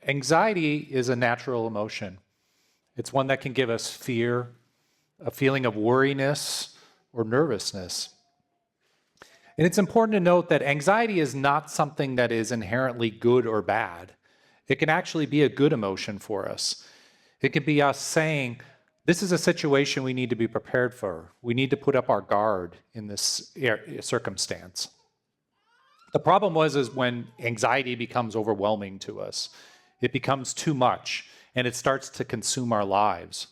Anxiety is a natural emotion. It's one that can give us fear, a feeling of worriness or nervousness. And it's important to note that anxiety is not something that is inherently good or bad. It can actually be a good emotion for us. It can be us saying, this is a situation we need to be prepared for. We need to put up our guard in this circumstance. The problem is when anxiety becomes overwhelming to us. It becomes too much, and it starts to consume our lives.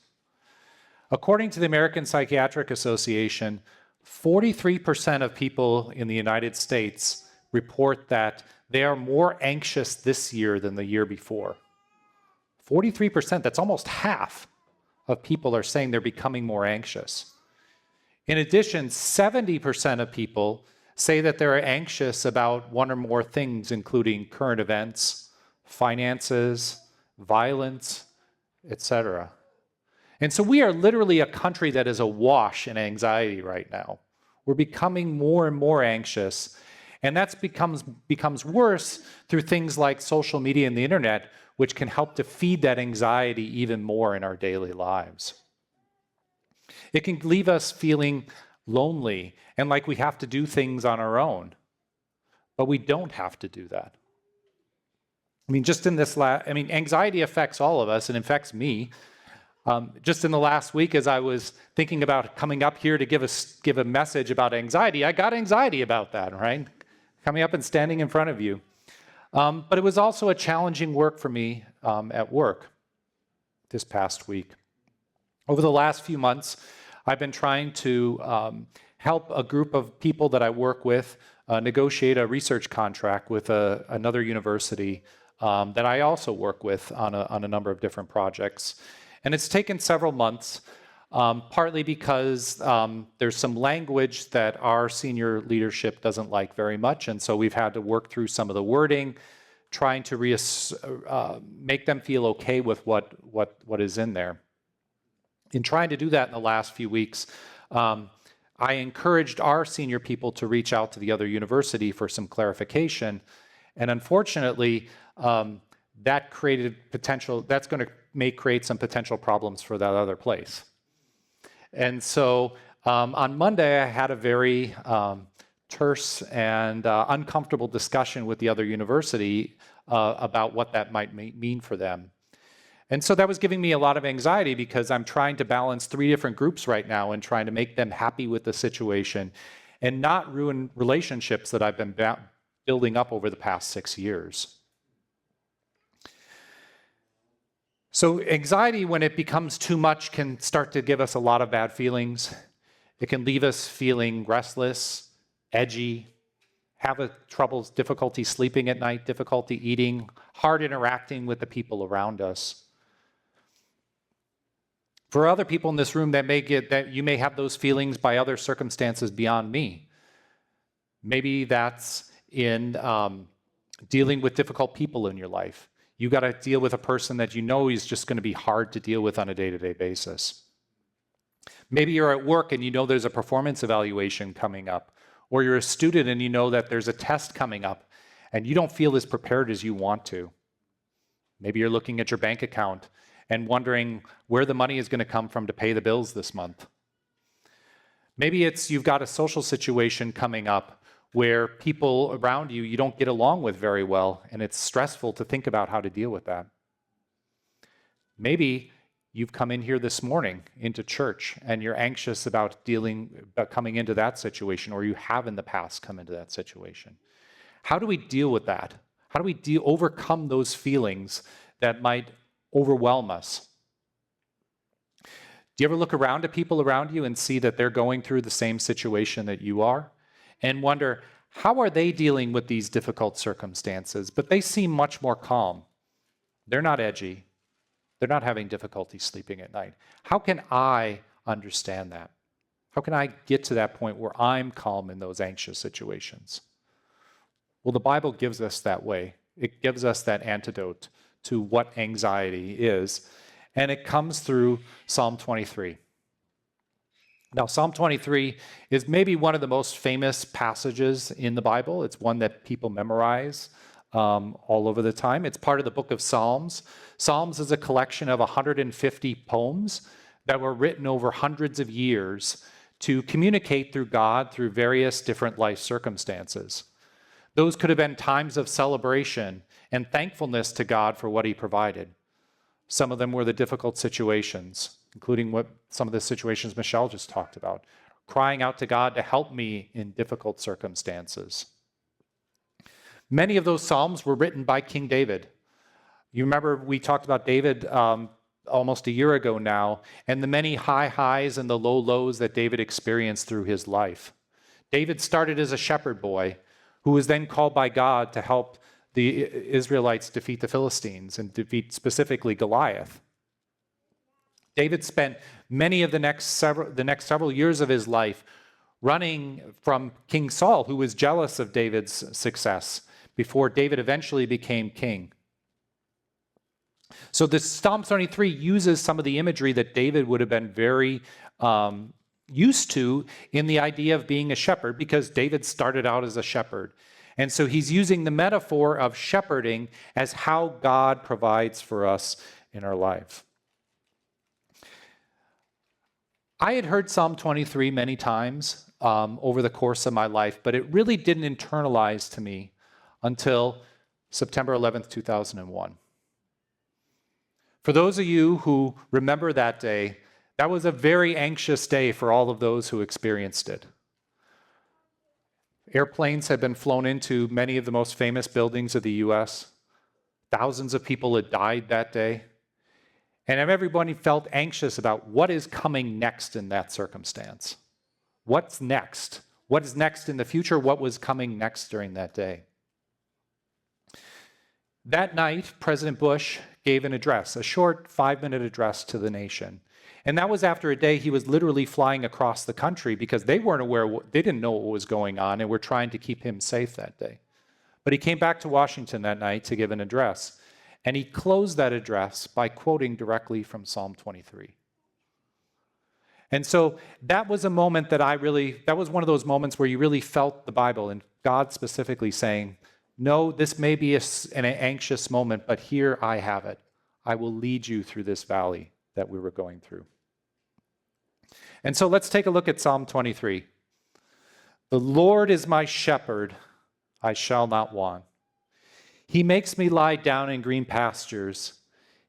According to the American Psychiatric Association, 43% of people in the United States report that they are more anxious this year than the year before. 43%, that's almost half of people are saying they're becoming more anxious. In addition, 70% of people say that they're anxious about one or more things, including current events, finances, violence, etc. And so we are literally a country that is awash in anxiety right now. We're becoming more and more anxious, and that becomes worse through things like social media and the internet, which can help to feed that anxiety even more in our daily lives. It can leave us feeling lonely and like we have to do things on our own, but we don't have to do that. Anxiety affects all of us and affects me. Just in the last week, as I was thinking about coming up here to give a message about anxiety, I got anxiety about that, right? Coming up and standing in front of you. But it was also a challenging work for me at work this past week. Over the last few months, I've been trying to help a group of people that I work with negotiate a research contract with another university that I also work with on a number of different projects. And it's taken several months, partly because there's some language that our senior leadership doesn't like very much, and so we've had to work through some of the wording, trying to make them feel okay with what is in there. In trying to do that in the last few weeks, I encouraged our senior people to reach out to the other university for some clarification, and unfortunately, that's going to create some potential problems for that other place. And so on Monday, I had a very terse and uncomfortable discussion with the other university about what that might mean for them. And so that was giving me a lot of anxiety because I'm trying to balance 3 different groups right now and trying to make them happy with the situation and not ruin relationships that I've been building up over the past 6 years. So anxiety, when it becomes too much, can start to give us a lot of bad feelings. It can leave us feeling restless, edgy, have difficulty sleeping at night, difficulty eating, hard interacting with the people around us. For other people in this room you may have those feelings by other circumstances beyond me. Maybe that's in dealing with difficult people in your life. You got to deal with a person that you know is just going to be hard to deal with on a day-to-day basis. Maybe you're at work and you know there's a performance evaluation coming up, or you're a student and you know that there's a test coming up and you don't feel as prepared as you want to. Maybe you're looking at your bank account and wondering where the money is going to come from to pay the bills this month. Maybe it's you've got a social situation coming up where people around you don't get along with very well, and it's stressful to think about how to deal with that. Maybe you've come in here this morning into church and you're anxious about coming into that situation, or you have in the past come into that situation. How do we deal with that? How do we overcome those feelings that might overwhelm us? Do you ever look around at people around you and see that they're going through the same situation that you are? And wonder, how are they dealing with these difficult circumstances? But they seem much more calm. They're not edgy. They're not having difficulty sleeping at night. How can I understand that? How can I get to that point where I'm calm in those anxious situations? Well, the Bible gives us that way. It gives us that antidote to what anxiety is, and it comes through Psalm 23. Now, Psalm 23 is maybe one of the most famous passages in the Bible. It's one that people memorize. all over the time. It's part of the book of Psalms. Psalms is a collection of 150 poems that were written over hundreds of years to communicate through God through various different life circumstances. Those could have been times of celebration and thankfulness to God for what he provided. Some of them were the difficult situations, including some of the situations Michelle just talked about, crying out to God to help me in difficult circumstances. Many of those psalms were written by King David. You remember we talked about David almost a year ago now, and the many high highs and the low lows that David experienced through his life. David started as a shepherd boy who was then called by God to help the Israelites defeat the Philistines and defeat specifically Goliath. David spent many of the next several years of his life running from King Saul, who was jealous of David's success, before David eventually became king. So this Psalm 23 uses some of the imagery that David would have been very used to in the idea of being a shepherd, because David started out as a shepherd. And so he's using the metaphor of shepherding as how God provides for us in our life. I had heard Psalm 23 many times over the course of my life, but it really didn't internalize to me until September 11th, 2001. For those of you who remember that day, that was a very anxious day for all of those who experienced it. Airplanes had been flown into many of the most famous buildings of the U.S. Thousands of people had died that day. And everybody felt anxious about what is coming next in that circumstance. What's next? What is next in the future? What was coming next during that day? That night, President Bush gave an address, a short 5-minute address to the nation. And that was after a day he was literally flying across the country because they weren't aware, they didn't know what was going on, and were trying to keep him safe that day. But he came back to Washington that night to give an address. And he closed that address by quoting directly from Psalm 23. And so that was a moment that was one of those moments where you really felt the Bible and God specifically saying, no, this may be an anxious moment, but here I have it. I will lead you through this valley that we were going through. And so let's take a look at Psalm 23. The Lord is my shepherd, I shall not want. He makes me lie down in green pastures.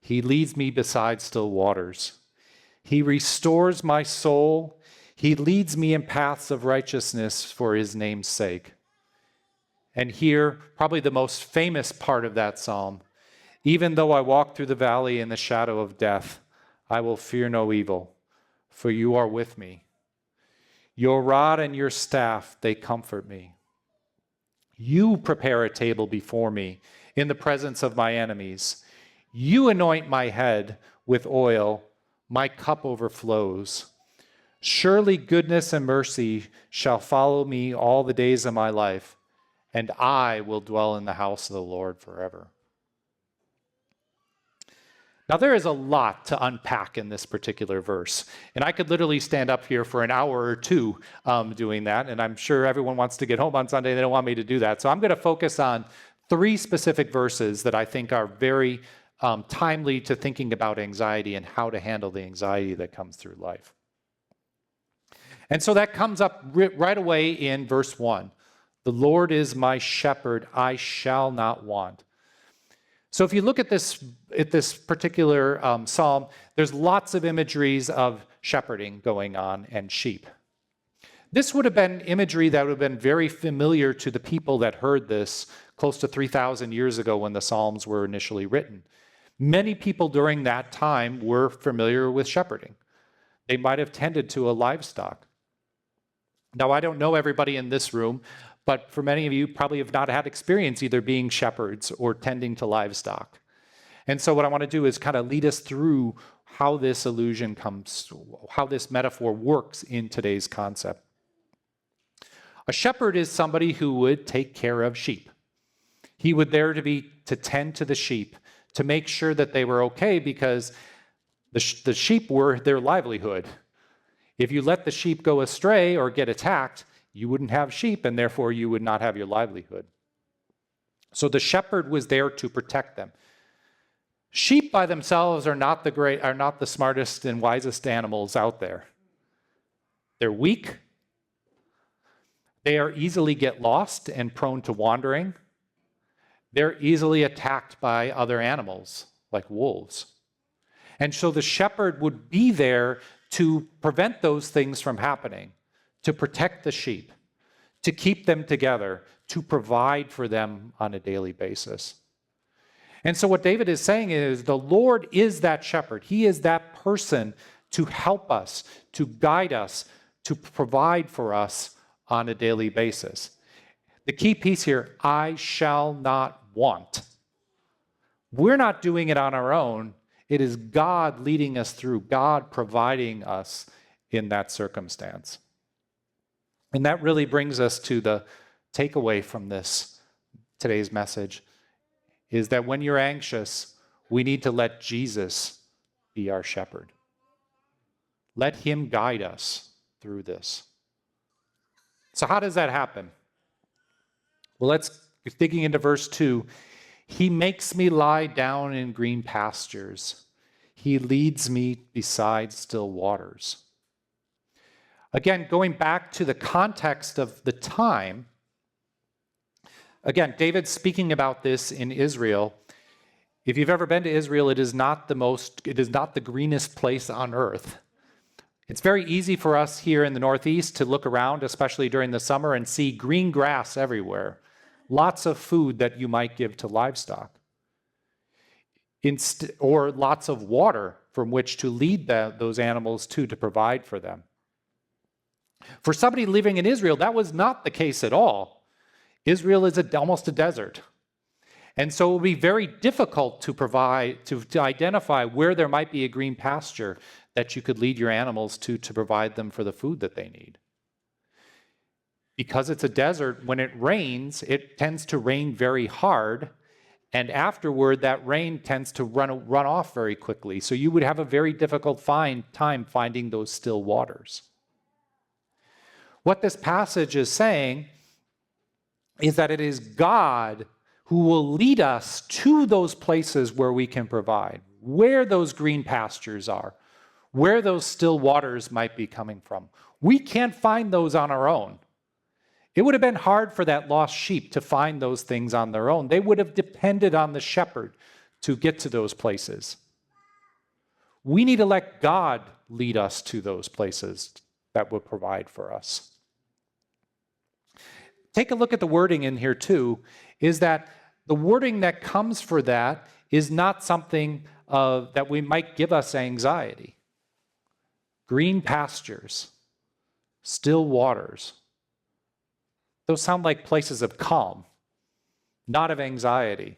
He leads me beside still waters. He restores my soul. He leads me in paths of righteousness for his name's sake. And here, probably the most famous part of that psalm, even though I walk through the valley in the shadow of death, I will fear no evil, for you are with me. Your rod and your staff, they comfort me. You prepare a table before me in the presence of my enemies. You anoint my head with oil. My cup overflows. Surely goodness and mercy shall follow me all the days of my life, and I will dwell in the house of the Lord forever. Now, there is a lot to unpack in this particular verse, and I could literally stand up here for an hour or two doing that, and I'm sure everyone wants to get home on Sunday. They don't want me to do that. So I'm going to focus on 3 specific verses that I think are very timely to thinking about anxiety and how to handle the anxiety that comes through life. And so that comes up right away in verse 1. The Lord is my shepherd, I shall not want. So if you look at this particular psalm, there's lots of imageries of shepherding going on and sheep. This would have been imagery that would have been very familiar to the people that heard this close to 3,000 years ago when the Psalms were initially written. Many people during that time were familiar with shepherding. They might have tended to a livestock. Now, I don't know everybody in this room, but for many of you probably have not had experience either being shepherds or tending to livestock. And so what I want to do is kind of lead us through how this illusion comes, how this metaphor works in today's concept. A shepherd is somebody who would take care of sheep. He would there to tend to the sheep, to make sure that they were okay, because the sheep were their livelihood. If you let the sheep go astray or get attacked, you wouldn't have sheep, and therefore you would not have your livelihood. So the shepherd was there to protect them. Sheep by themselves are not the smartest and wisest animals out there. They're weak. They are easily get lost and prone to wandering. They're easily attacked by other animals, like wolves. And so the shepherd would be there to prevent those things from happening, to protect the sheep, to keep them together, to provide for them on a daily basis. And so what David is saying is the Lord is that shepherd. He is that person to help us, to guide us, to provide for us on a daily basis. The key piece here, I shall not want. We're not doing it on our own. It is God leading us through, God providing us in that circumstance. And that really brings us to the takeaway from today's message, is that when you're anxious, we need to let Jesus be our shepherd. Let him guide us through this. So how does that happen? Well, let's digging into verse 2. He makes me lie down in green pastures. He leads me beside still waters. Again, going back to the context of the time, again, David's speaking about this in Israel. If you've ever been to Israel, it is not the greenest place on earth. It's very easy for us here in the Northeast to look around, especially during the summer, and see green grass everywhere. Lots of food that you might give to livestock. Or lots of water from which to lead those animals to provide for them. For somebody living in Israel, that was not the case at all. Israel is almost a desert. And so it will be very difficult to identify where there might be a green pasture that you could lead your animals to provide them for the food that they need. Because it's a desert, when it rains, it tends to rain very hard, and afterward that rain tends to run off very quickly. So you would have a very difficult time finding those still waters. What this passage is saying is that it is God who will lead us to those places where we can provide, where those green pastures are, where those still waters might be coming from. We can't find those on our own. It would have been hard for that lost sheep to find those things on their own. They would have depended on the shepherd to get to those places. We need to let God lead us to those places that will provide for us. Take a look at the wording in here too, is that the wording that comes for that is not something that we might give us anxiety. Green pastures, still waters. Those sound like places of calm, not of anxiety.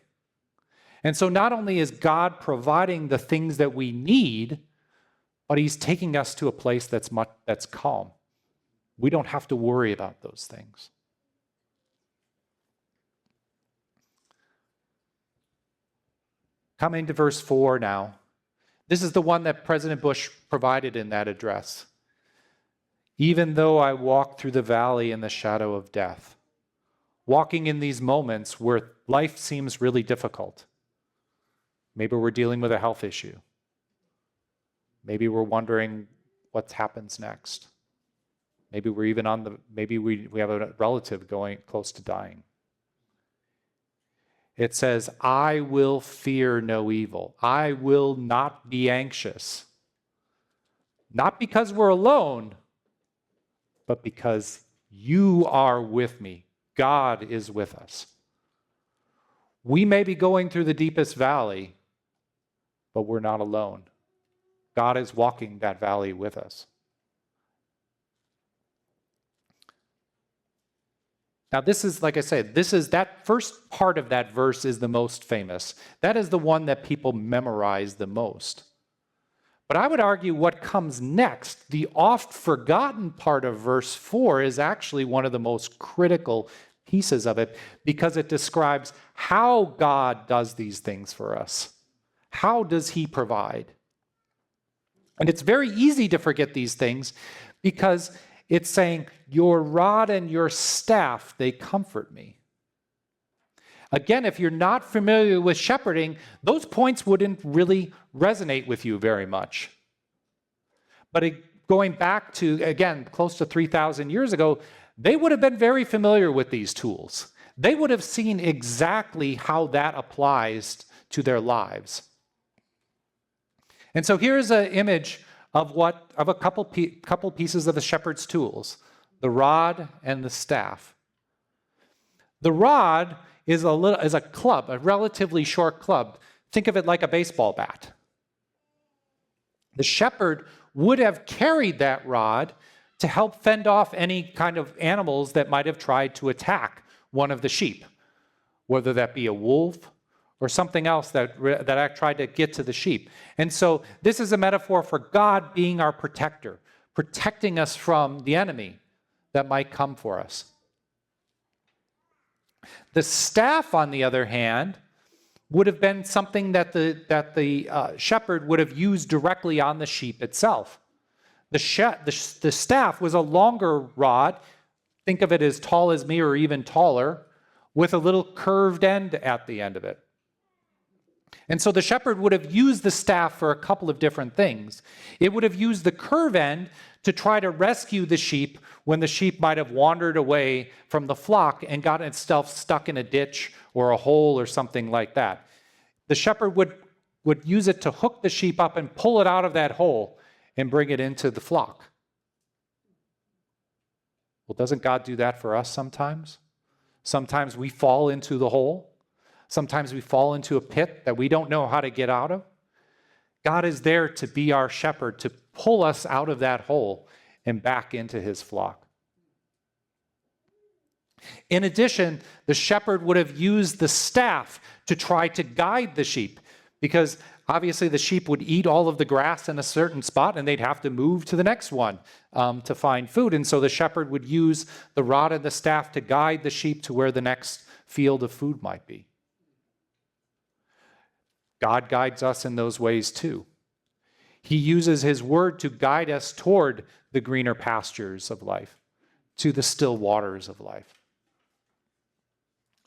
And so not only is God providing the things that we need, but he's taking us to a place that's calm. We don't have to worry about those things. Coming to verse 4 now. This is the one that President Bush provided in that address. Even though I walk through the valley in the shadow of death, walking in these moments where life seems really difficult. Maybe we're dealing with a health issue. Maybe we're wondering what happens next. Maybe we're even maybe we have a relative going close to dying. It says, I will fear no evil. I will not be anxious. Not because we're alone, but because you are with me. God is with us. We may be going through the deepest valley, but we're not alone. God is walking that valley with us. Now this is, like I said, that first part of that verse is the most famous. That is the one that people memorize the most. But I would argue what comes next, the oft forgotten part of verse 4, is actually one of the most critical pieces of it because it describes how God does these things for us. How does he provide? And it's very easy to forget these things because it's saying, your rod and your staff, they comfort me. Again, if you're not familiar with shepherding, those points wouldn't really resonate with you very much. But going back to, again, close to 3,000 years ago, they would have been very familiar with these tools. They would have seen exactly how that applies to their lives. And so here's an image of a couple pieces of the shepherd's tools, the rod and the staff. The rod is a club, a relatively short club. Think of it like a baseball bat. The shepherd would have carried that rod to help fend off any kind of animals that might have tried to attack one of the sheep, whether that be a wolf or something else that tried to get to the sheep. And so this is a metaphor for God being our protector, protecting us from the enemy that might come for us. The staff, on the other hand, would have been something that the shepherd would have used directly on the sheep itself. The staff was a longer rod, think of it as tall as me or even taller, with a little curved end at the end of it. And so the shepherd would have used the staff for a couple of different things. It would have used the curve end to try to rescue the sheep when the sheep might have wandered away from the flock and got itself stuck in a ditch or a hole or something like that. The shepherd would use it to hook the sheep up and pull it out of that hole and bring it into the flock. Well, doesn't God do that for us sometimes? Sometimes we fall into the hole. Sometimes we fall into a pit that we don't know how to get out of. God is there to be our shepherd, to pull us out of that hole and back into his flock. In addition, the shepherd would have used the staff to try to guide the sheep, because obviously the sheep would eat all of the grass in a certain spot and they'd have to move to the next one to find food. And so the shepherd would use the rod and the staff to guide the sheep to where the next field of food might be. God guides us in those ways too. He uses his word to guide us toward the greener pastures of life, to the still waters of life.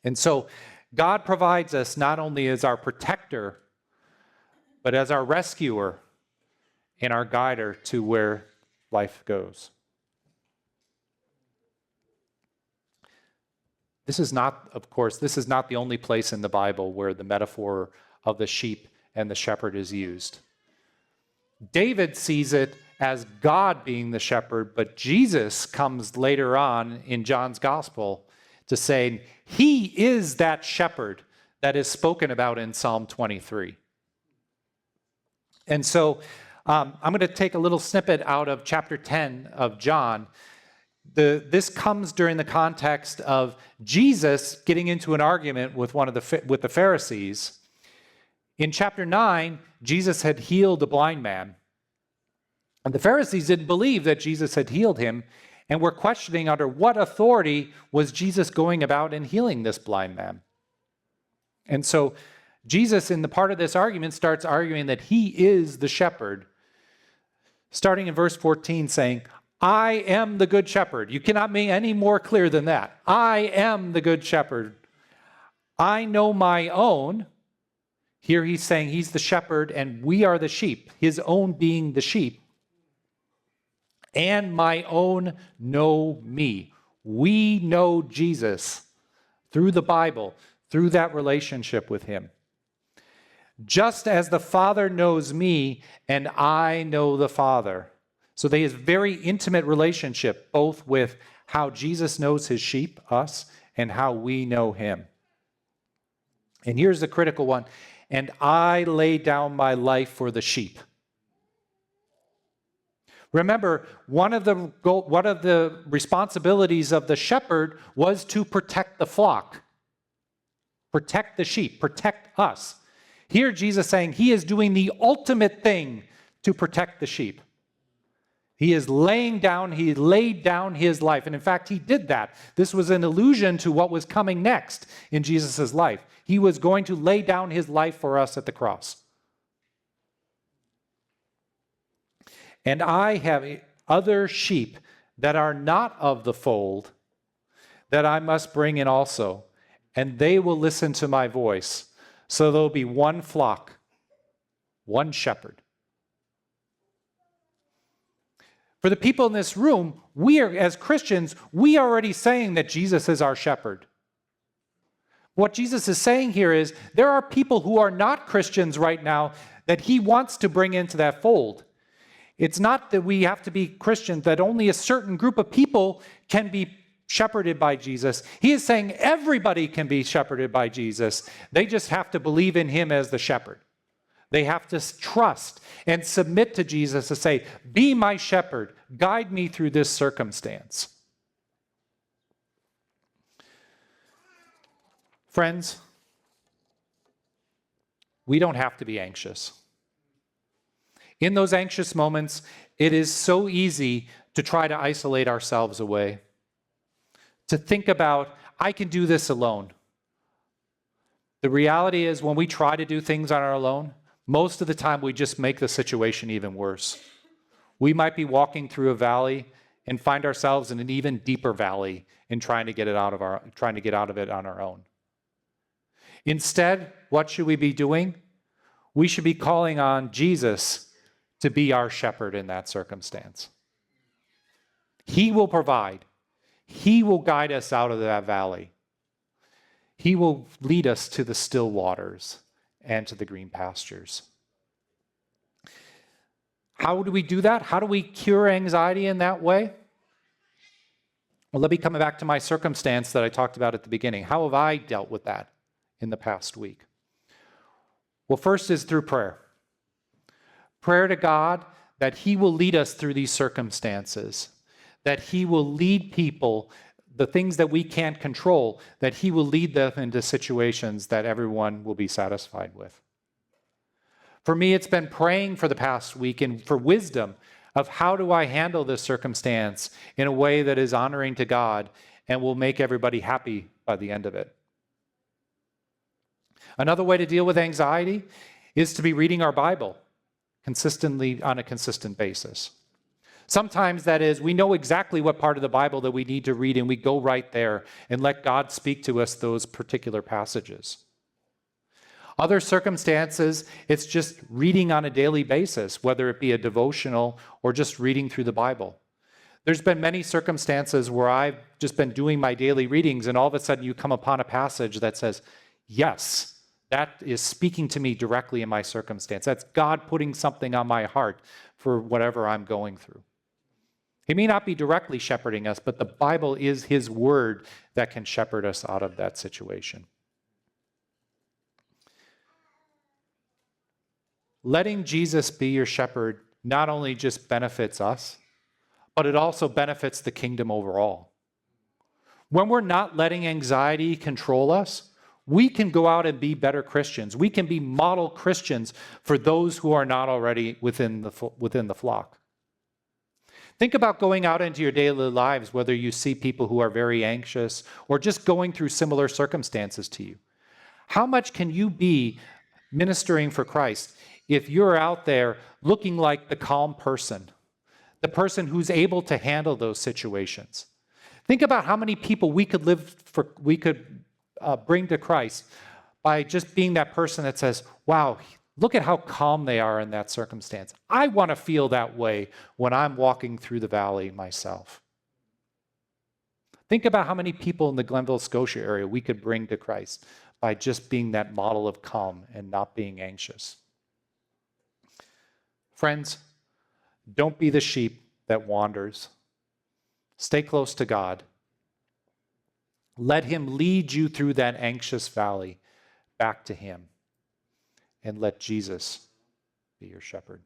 And so God provides us not only as our protector, but as our rescuer and our guider to where life goes. This is not the only place in the Bible where the metaphor of the sheep and the shepherd is used. David sees it as God being the shepherd, but Jesus comes later on in John's gospel to say he is that shepherd that is spoken about in Psalm 23. And so I'm going to take a little snippet out of chapter 10 of John. This comes during the context of Jesus getting into an argument with with the Pharisees. In chapter 9, Jesus had healed a blind man. And the Pharisees didn't believe that Jesus had healed him and were questioning under what authority was Jesus going about in healing this blind man. And so Jesus, in the part of this argument, starts arguing that he is the shepherd, starting in verse 14 saying, I am the good shepherd. You cannot make any more clear than that. I am the good shepherd. I know my own. Here he's saying he's the shepherd and we are the sheep, his own being the sheep. And my own know me. We know Jesus through the Bible, through that relationship with him. Just as the Father knows me and I know the Father. So they have a very intimate relationship, both with how Jesus knows his sheep, us, and how we know him. And here's the critical one. And I lay down my life for the sheep. Remember, one of the responsibilities of the shepherd was to protect the flock, protect the sheep, protect us. Here Jesus saying he is doing the ultimate thing to protect the sheep. He laid down his life. And in fact, he did that. This was an allusion to what was coming next in Jesus' life. He was going to lay down his life for us at the cross. And I have other sheep that are not of the fold that I must bring in also. and they will listen to my voice. So there'll be one flock, one shepherd. For the people in this room, we are, as Christians, we are already saying that Jesus is our shepherd. What Jesus is saying here is there are people who are not Christians right now that he wants to bring into that fold. It's not that we have to be Christians, that only a certain group of people can be shepherded by Jesus. He is saying everybody can be shepherded by Jesus. They just have to believe in him as the shepherd. They have to trust and submit to Jesus to say, be my shepherd, guide me through this circumstance. Friends, we don't have to be anxious. In those anxious moments, it is so easy to try to isolate ourselves away, to think about, I can do this alone. The reality is when we try to do things on our own, most of the time we just make the situation even worse. We might be walking through a valley and find ourselves in an even deeper valley in trying to get out of it on our own. Instead, what should we be doing? We should be calling on Jesus to be our shepherd in that circumstance. He will provide. He will guide us out of that valley. He will lead us to the still waters and to the green pastures. How do we do that? How do we cure anxiety in that way? Well, let me come back to my circumstance that I talked about at the beginning. How have I dealt with that in the past week? Well, first is through prayer. Prayer to God that he will lead us through these circumstances, that he will lead people, the things that we can't control, that he will lead them into situations that everyone will be satisfied with. For me, it's been praying for the past week and for wisdom of how do I handle this circumstance in a way that is honoring to God and will make everybody happy by the end of it. Another way to deal with anxiety is to be reading our Bible consistently on a consistent basis. Sometimes that is, we know exactly what part of the Bible that we need to read, and we go right there and let God speak to us those particular passages. Other circumstances, it's just reading on a daily basis, whether it be a devotional or just reading through the Bible. There's been many circumstances where I've just been doing my daily readings, and all of a sudden you come upon a passage that says, yes, that is speaking to me directly in my circumstance. That's God putting something on my heart for whatever I'm going through. He may not be directly shepherding us, but the Bible is his word that can shepherd us out of that situation. Letting Jesus be your shepherd not only just benefits us, but it also benefits the kingdom overall. When we're not letting anxiety control us, we can go out and be better Christians. We can be model Christians for those who are not already within the flock. Think about going out into your daily lives, whether you see people who are very anxious or just going through similar circumstances to you. How much can you be ministering for Christ if you're out there looking like the calm person, the person who's able to handle those situations? Think about how many people we could bring to Christ by just being that person that says, wow, look at how calm they are in that circumstance. I want to feel that way when I'm walking through the valley myself. Think about how many people in the Glenville, Scotia area we could bring to Christ by just being that model of calm and not being anxious. Friends, don't be the sheep that wanders. Stay close to God. Let him lead you through that anxious valley back to him. And let Jesus be your shepherd.